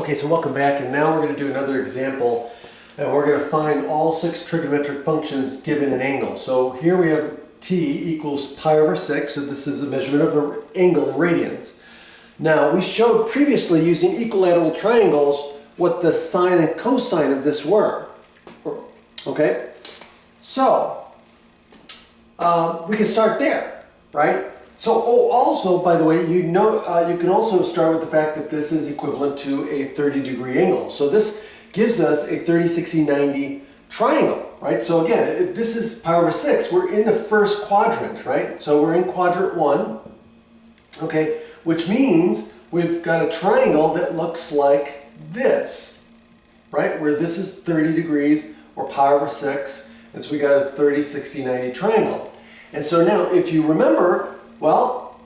Okay, so welcome back, and now we're going to do another example, and we're going to find all 6 trigonometric functions given an angle. So here we have t equals pi over 6, so this is a measurement of an angle in radians. Now, we showed previously using equilateral triangles what the sine and cosine of this were. Okay? So, we can start there, right? So, also, by the way, you can also start with the fact that this is equivalent to a 30-degree angle. So this gives us a 30, 60, 90 triangle, right? So again, this is pi over 6. We're in the first quadrant, right? So we're in quadrant 1, okay? Which means we've got a triangle that looks like this, right? Where this is 30 degrees, or pi over 6, and so we got a 30, 60, 90 triangle. And so now, if you remember, well,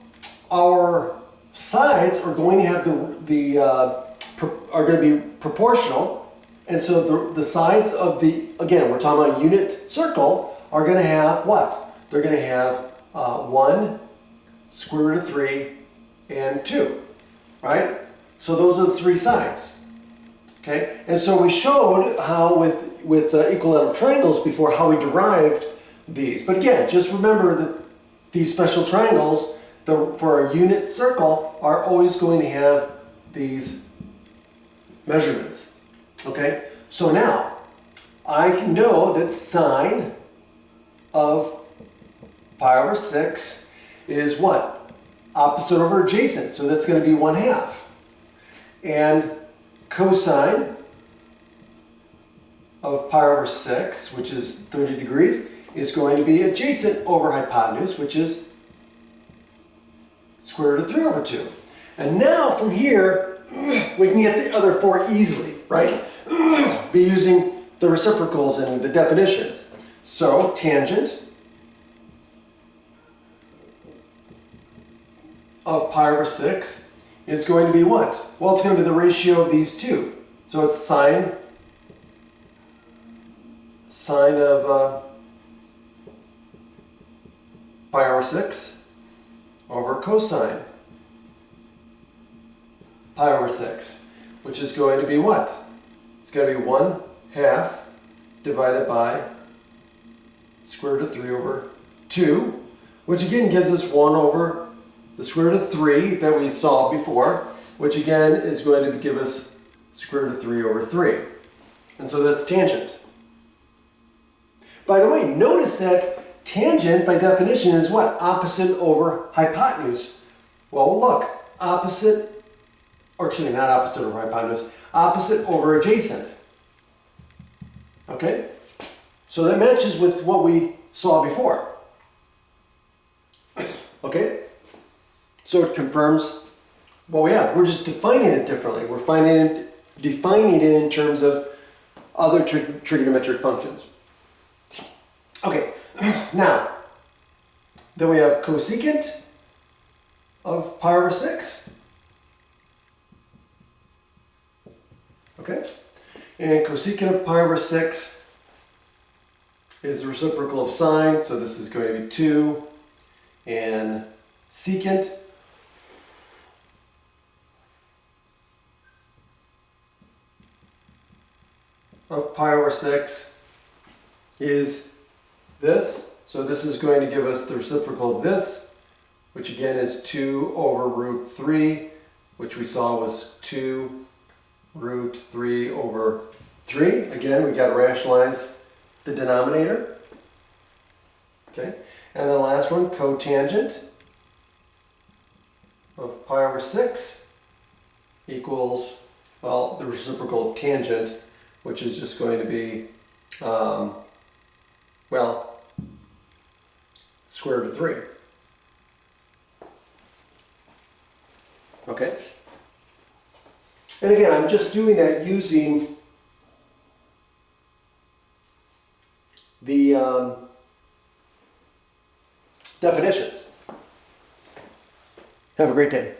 our sides are going to have are going to be proportional, and so the sides of again, we're talking about a unit circle, are going to have what? They're going to have 1, square root of 3, and 2, right? So those are the 3 sides, okay? And so we showed how with equilateral triangles before how we derived these. But again, just remember that these special triangles for a unit circle are always going to have these measurements. Okay? So now, I can know that sine of pi over 6 is what? Opposite over adjacent. So that's going to be 1/2. And cosine of pi over 6, which is 30 degrees, is going to be adjacent over hypotenuse, which is square root of 3 over 2. And now from here, we can get the other 4 easily, right? Be using the reciprocals and the definitions. So tangent of pi over 6 is going to be what? Well, it's going to be the ratio of these two. So it's sine of pi over 6 over cosine pi over 6, which is going to be what? It's going to be 1/2 divided by square root of 3 over 2, which again gives us 1 over the square root of 3 that we saw before, which again is going to give us square root of 3 over 3. And so that's tangent. By the way, notice that tangent, by definition, is what? Opposite over hypotenuse. Well, look, opposite, or excuse me, not opposite over hypotenuse, opposite over adjacent. Okay? So that matches with what we saw before. Okay? So it confirms what we have. We're just defining it differently. We're defining it in terms of other trigonometric functions. Okay, now, then we have cosecant of pi over 6. Okay, and cosecant of pi over 6 is the reciprocal of sine, so this is going to be 2, and secant of pi over 6 is this. So this is going to give us the reciprocal of this, which again is 2 over root 3, which we saw was 2 root 3 over 3. Again, we got to rationalize the denominator. Okay, and the last one, cotangent of pi over 6 equals, well, the reciprocal of tangent, which is just going to be, well, square root of 3. Okay? And again, I'm just doing that using the definitions. Have a great day.